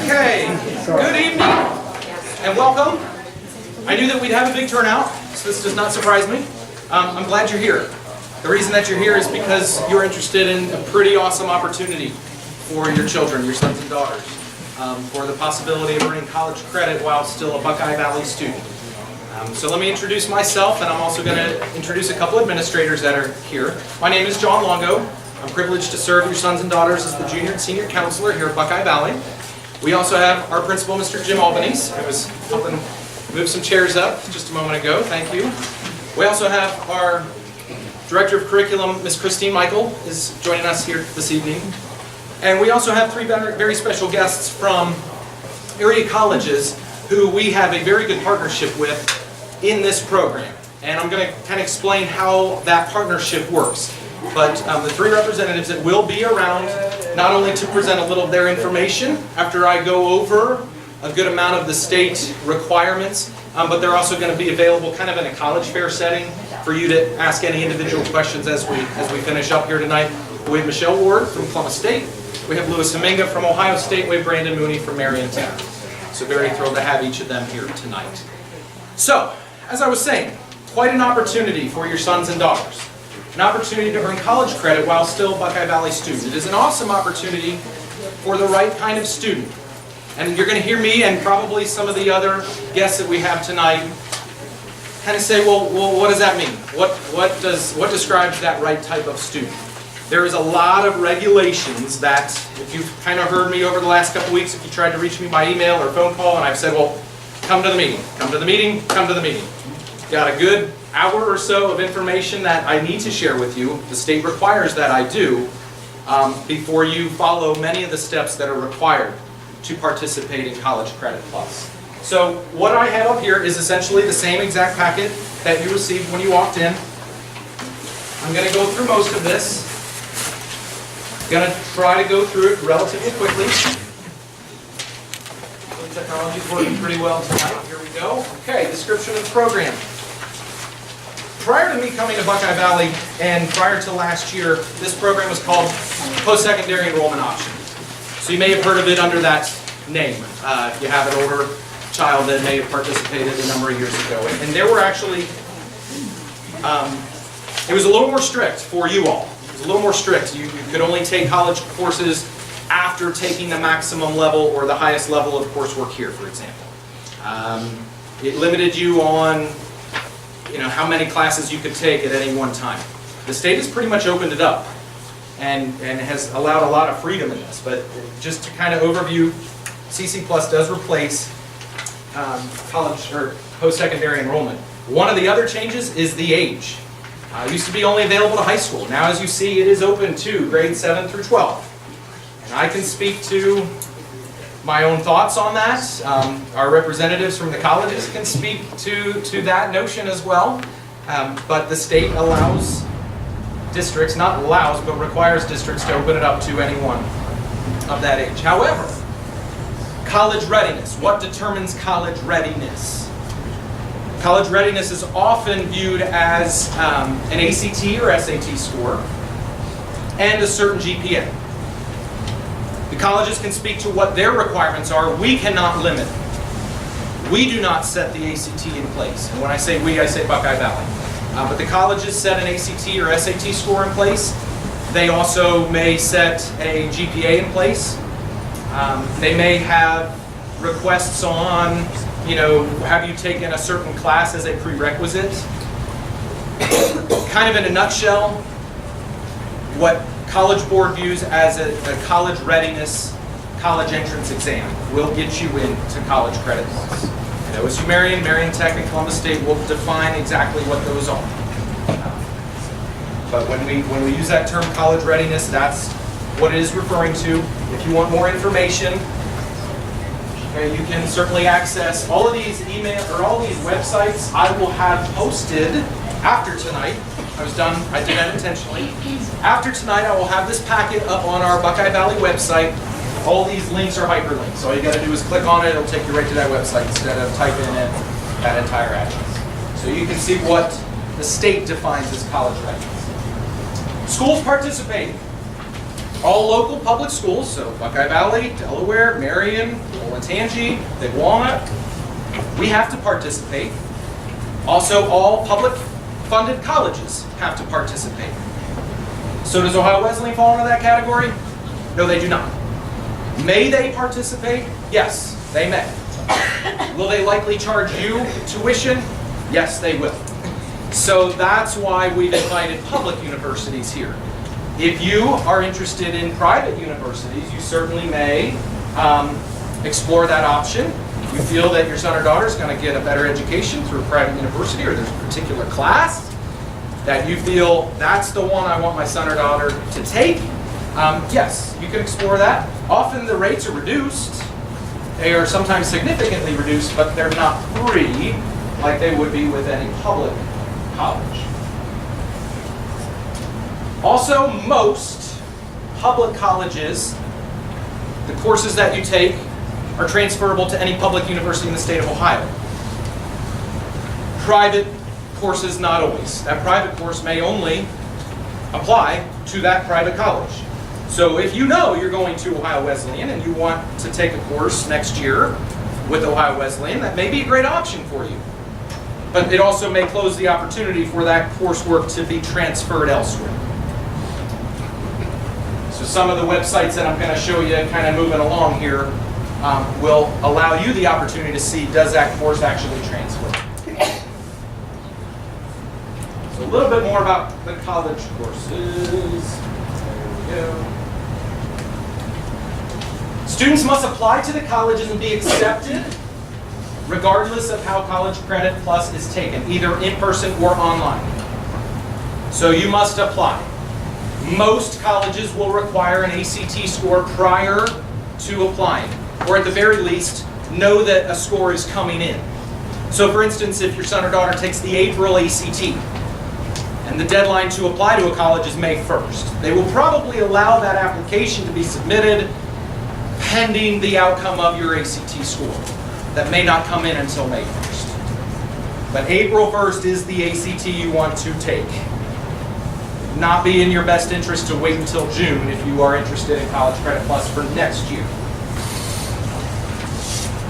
Okay, good evening and welcome. I knew that we'd have a big turnout, so this does not surprise me. I'm glad you're here. The reason that you're here is because you're interested in a pretty awesome opportunity for your children, your sons and daughters, for the possibility of earning college credit while still a Buckeye Valley student. So let me introduce myself, and I'm also going to introduce a couple administrators that are here. My name is John Longo. I'm privileged to serve your sons and daughters as the junior and senior counselor here at Buckeye Valley. We also have our principal, Mr. Jim Albanese, who was helping move some chairs up just a moment ago. Thank you. We also have our director of curriculum, Ms. Christine Michael, is joining us here this evening. And we also have three very special guests from area colleges who we have a very good partnership with in this program. And I'm going to kind of explain how that partnership works. But the three representatives that will be around not only to present a little of their information after I go over a good amount of the state requirements, but they're also going to be available kind of in a college fair setting for you to ask any individual questions as we finish up here tonight. We have Michelle Ward from Columbus State. We have Louis Haminga from Ohio State. We have Brandon Mooney from Marion Town. So very thrilled to have each of them here tonight. So, as I was saying, quite an opportunity for your sons and daughters. An opportunity to earn college credit while still a Buckeye Valley student. It is an awesome opportunity for the right kind of student. And you're going to hear me and probably some of the other guests that we have tonight kind of say, well, what does that mean? What describes that right type of student? There is a lot of regulations that, if you've kind of heard me over the last couple weeks, if you tried to reach me by email or phone call, and I've said, well, come to the meeting, come to the meeting, come to the meeting. Got a good hour or so of information that I need to share with you. The state requires that I do before you follow many of the steps that are required to participate in College Credit Plus. So what I have up here is essentially the same exact packet that you received when you walked in. I'm going to go through most of this. Going to try to go through it relatively quickly. The technology is working pretty well tonight. Here we go. Okay, description of the program. Prior to me coming to Buckeye Valley and prior to last year, this program was called Post-Secondary Enrollment Option. So you may have heard of it under that name. If you have an older child that may have participated a number of years ago. And there were actually, it was a little more strict for you all. It was a little more strict. You could only take college courses after taking the maximum level or the highest level of coursework here, for example. It limited you on how many classes you could take at any one time. The state has pretty much opened it up and has allowed a lot of freedom in this. But just to kind of overview, CCPlus does replace college or post-secondary enrollment. One of the other changes is the age. It used to be only available to high school. Now, as you see, it is open to grades 7 through 12. And I can speak to my own thoughts on that. Our representatives from the colleges can speak to that notion as well. But the state allows districts, not allows, but requires districts to open it up to anyone of that age. However, college readiness. What determines college readiness? College readiness is often viewed as an ACT or SAT score and a certain GPA. The colleges can speak to what their requirements are. We cannot limit. We do not set the ACT in place. And when I say we, I say Buckeye Valley. But the colleges set an ACT or SAT score in place. They also may set a GPA in place. They may have requests on, have you taken a certain class as a prerequisite? Kind of in a nutshell, what College Board views as a college readiness, college entrance exam will get you into College Credit Plus. OSU Marion, Marion Tech, and Columbus State will define exactly what those are. But when we use that term college readiness, that's what it is referring to. If you want more information, okay, you can certainly access all of these email or all these websites. I will have posted after tonight. I did that intentionally. After tonight, I will have this packet up on our Buckeye Valley website. All these links are hyperlinks. All you got to do is click on it. It'll take you right to that website instead of typing in that entire address. So you can see what the state defines as college readiness. Schools participating. All local public schools, so Buckeye Valley, Delaware, Marion, Olentangy, Big Walnut, we have to participate. Also, all public funded colleges have to participate. So does Ohio Wesleyan fall into that category? No, they do not. May they participate? Yes, they may. Will they likely charge you tuition? Yes, they will. So that's why we've invited public universities here. If you are interested in private universities, you certainly may explore that option. If you feel that your son or daughter is going to get a better education through a private university, or there's a particular class that you feel that's the one I want my son or daughter to take, yes, you can explore that. Often the rates are reduced. They are sometimes significantly reduced, but they're not free like they would be with any public college. Also, most public colleges, the courses that you take are transferable to any public university in the state of Ohio. Private courses, not always. That private course may only apply to that private college. So if you know you're going to Ohio Wesleyan and you want to take a course next year with Ohio Wesleyan, that may be a great option for you. But it also may close the opportunity for that coursework to be transferred elsewhere. So some of the websites that I'm going to show you kind of moving along here will allow you the opportunity to see, does that course actually transfer? So a little bit more about the college courses. There we go. Students must apply to the colleges and be accepted regardless of how College Credit Plus is taken, either in person or online. So you must apply. Most colleges will require an ACT score prior to applying, or at the very least, know that a score is coming in. So for instance, if your son or daughter takes the April ACT, and the deadline to apply to a college is May 1st, they will probably allow that application to be submitted pending the outcome of your ACT score. That may not come in until May 1st. But April 1st is the ACT you want to take. Not be in your best interest to wait until June if you are interested in College Credit Plus for next year.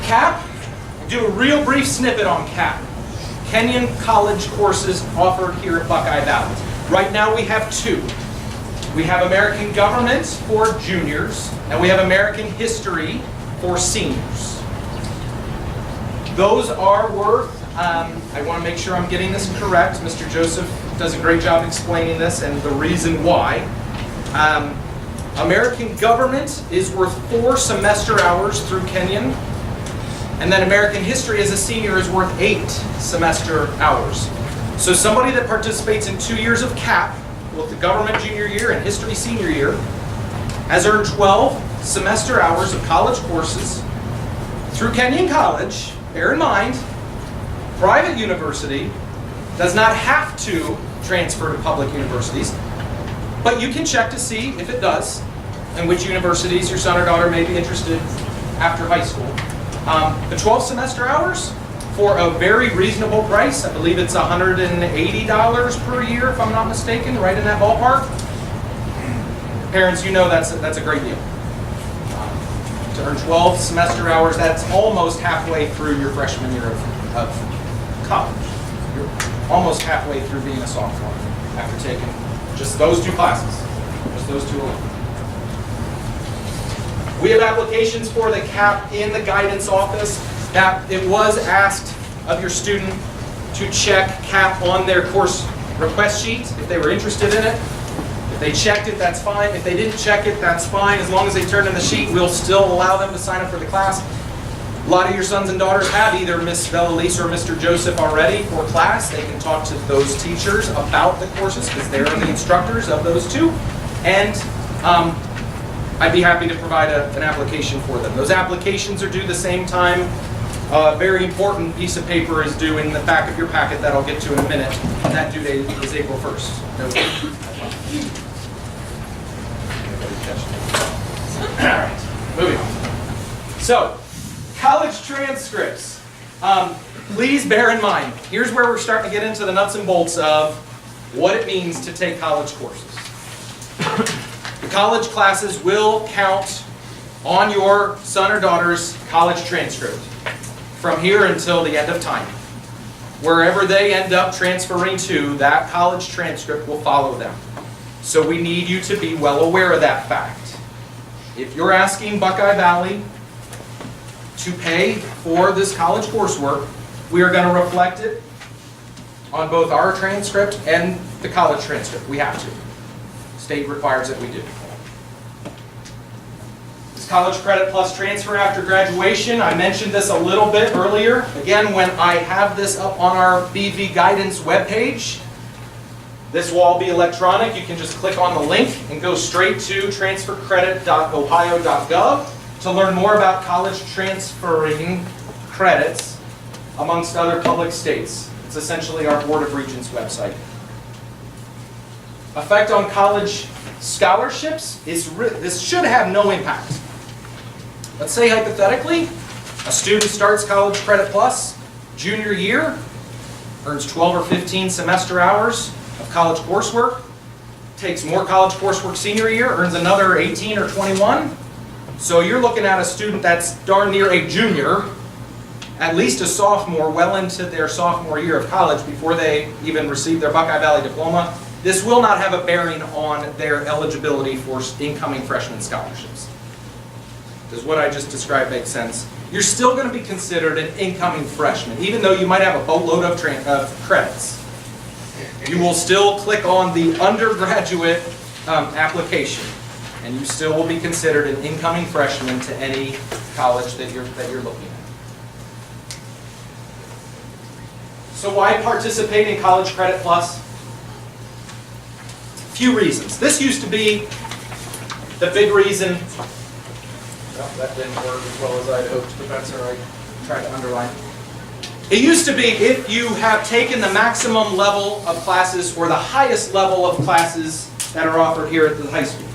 CAP, I'll do a real brief snippet on CAP. Kenyon College courses offered here at Buckeye Valley. Right now we have two. We have American Government for juniors, and we have American History for seniors. Those are worth, I want to make sure I'm getting this correct. Mr. Joseph does a great job explaining this and the reason why. American Government is worth 4 semester hours through Kenyon, and then American History as a senior is worth 8 semester hours. So somebody that participates in 2 years of CAP, both the Government junior year and History senior year, has earned 12 semester hours of college courses through Kenyon College. Bear in mind, private university does not have to transfer to public universities, but you can check to see if it does and which universities your son or daughter may be interested after high school. The 12 semester hours for a very reasonable price, I believe it's $180 per year if I'm not mistaken, right in that ballpark. Parents, you know that's a great deal. To earn 12 semester hours, that's almost halfway through your freshman year of college. You're almost halfway through being a sophomore after taking just those 2 classes, just those 2 alone. We have applications for the CAP in the guidance office. Now, it was asked of your student to check CAP on their course request sheet if they were interested in it. If they checked it, that's fine. If they didn't check it, that's fine. As long as they turned in the sheet, we'll still allow them to sign up for the class. A lot of your sons and daughters have either Miss Bellelise or Mr. Joseph already for class. They can talk to those teachers about the courses because they're the instructors of those two. And I'd be happy to provide an application for them. Those applications are due the same time. A very important piece of paper is due in the back of your packet that I'll get to in a minute. And that due date is April 1st. All right, moving on. So, college transcripts. Please bear in mind, here's where we're starting to get into the nuts and bolts of what it means to take college courses. The college classes will count on your son or daughter's college transcript from here until the end of time. Wherever they end up transferring to, that college transcript will follow them. So we need you to be well aware of that fact. If you're asking Buckeye Valley to pay for this college coursework, we are going to reflect it on both our transcript and the college transcript. We have to. State requires that we do. This College Credit Plus transfer after graduation, I mentioned this a little bit earlier. Again, when I have this up on our BV Guidance webpage, this will all be electronic. You can just click on the link and go straight to transfercredit.ohio.gov to learn more about college transferring credits amongst other public states. It's essentially our Board of Regents website. Effect on college scholarships is this should have no impact. Let's say hypothetically, a student starts College Credit Plus junior year, earns 12 or 15 semester hours of college coursework, takes more college coursework senior year, earns another 18 or 21. So you're looking at a student that's darn near a junior, at least a sophomore, well into their sophomore year of college before they even receive their Buckeye Valley diploma. This will not have a bearing on their eligibility for incoming freshman scholarships. Does what I just described make sense? You're still going to be considered an incoming freshman, even though you might have a boatload of credits. You will still click on the undergraduate application, and you still will be considered an incoming freshman to any college that you're looking at. So why participate in College Credit Plus? Few reasons. This used to be the big reason. Well, that didn't work as well as I'd hoped, but that's all right. Try to underline. It used to be if you have taken the maximum level of classes or the highest level of classes that are offered here at the high school.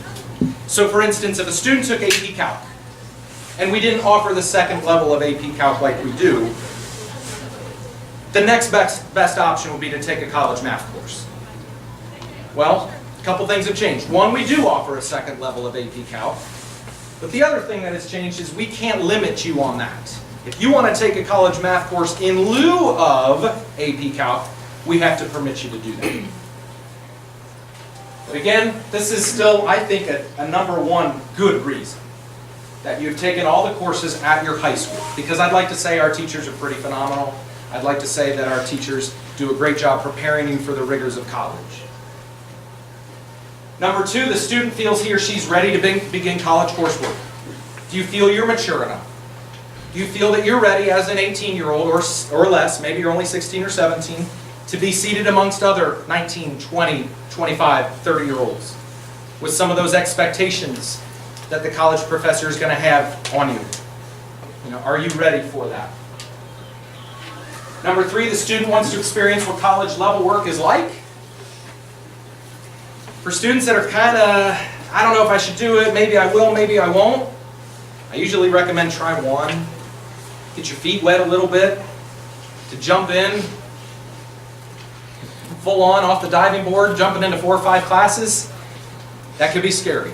So for instance, if a student took AP Calc, and we didn't offer the second level of AP Calc like we do, the next best option would be to take a college math course. Well, a couple things have changed. One, we do offer a second level of AP Calc. But the other thing that has changed is we can't limit you on that. If you want to take a college math course in lieu of AP Calc, we have to permit you to do that. But again, this is still, I think, a number one good reason that you've taken all the courses at your high school. Because I'd like to say our teachers are pretty phenomenal. I'd like to say that our teachers do a great job preparing you for the rigors of college. Number two, the student feels he or she's ready to begin college coursework. Do you feel you're mature enough? Do you feel that you're ready as an 18-year-old or less, maybe you're only 16 or 17, to be seated amongst other 19, 20, 25, 30-year-olds with some of those expectations that the college professor is going to have on you? Are you ready for that? Number three, the student wants to experience what college level work is like. For students that are kind of, I don't know if I should do it, maybe I will, maybe I won't, I usually recommend try one. Get your feet wet a little bit, to jump in, full on off the diving board, jumping into 4 or 5 classes. That could be scary.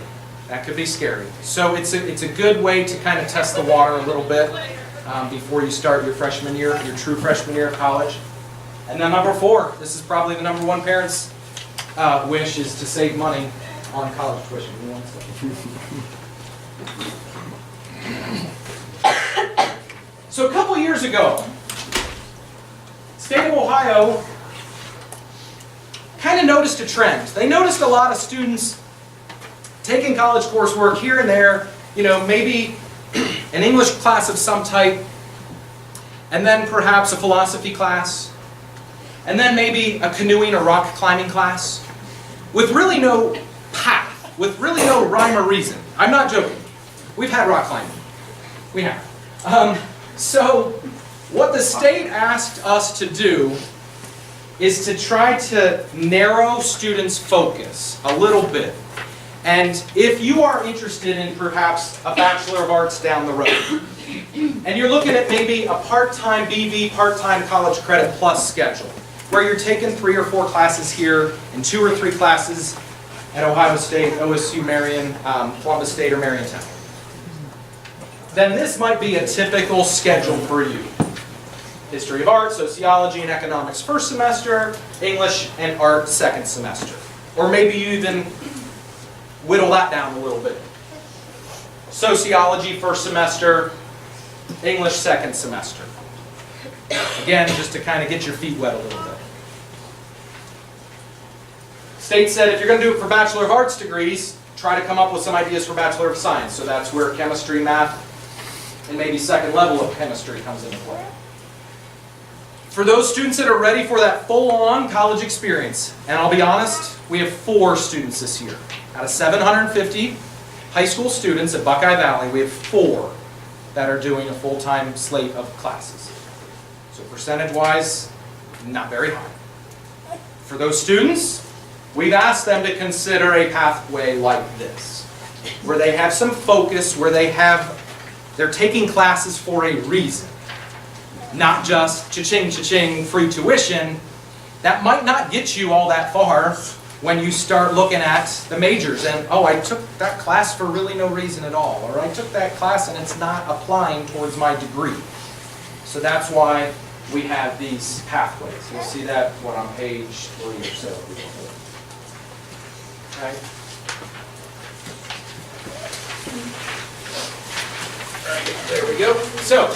That could be scary. So it's a good way to kind of test the water a little bit before you start your freshman year, your true freshman year of college. And then number 4, this is probably the number one parent's wish, is to save money on college tuition. So a couple years ago, state of Ohio kind of noticed a trend. They noticed a lot of students taking college coursework here and there, maybe an English class of some type, and then perhaps a philosophy class, and then maybe a canoeing or rock climbing class, with really no path, with really no rhyme or reason. I'm not joking. We've had rock climbing. We have. So what the state asked us to do is to try to narrow students' focus a little bit. And if you are interested in perhaps a Bachelor of Arts down the road, and you're looking at maybe a part-time BV, part-time college credit plus schedule, where you're taking 3 or 4 classes here and 2 or 3 classes at Ohio State, OSU, Marion, Columbus State, or Mariontown, then this might be a typical schedule for you. History of art, sociology, and economics first semester, English and art second semester. Or maybe you even whittle that down a little bit. Sociology first semester, English second semester. Again, just to kind of get your feet wet a little bit. State said if you're going to do it for Bachelor of Arts degrees, try to come up with some ideas for Bachelor of Science. So that's where chemistry, math, and maybe second level of chemistry comes into play. For those students that are ready for that full-on college experience, and I'll be honest, we have 4 students this year. Out of 750 high school students at Buckeye Valley, we have 4 that are doing a full-time slate of classes. So percentage-wise, not very high. For those students, we've asked them to consider a pathway like this, where they have some focus, where they're taking classes for a reason. Not just cha-ching, cha-ching, free tuition. That might not get you all that far when you start looking at the majors and, oh, I took that class for really no reason at all, or I took that class and it's not applying towards my degree. So that's why we have these pathways. You'll see that on page 3 or so. Okay. All right, there we go. So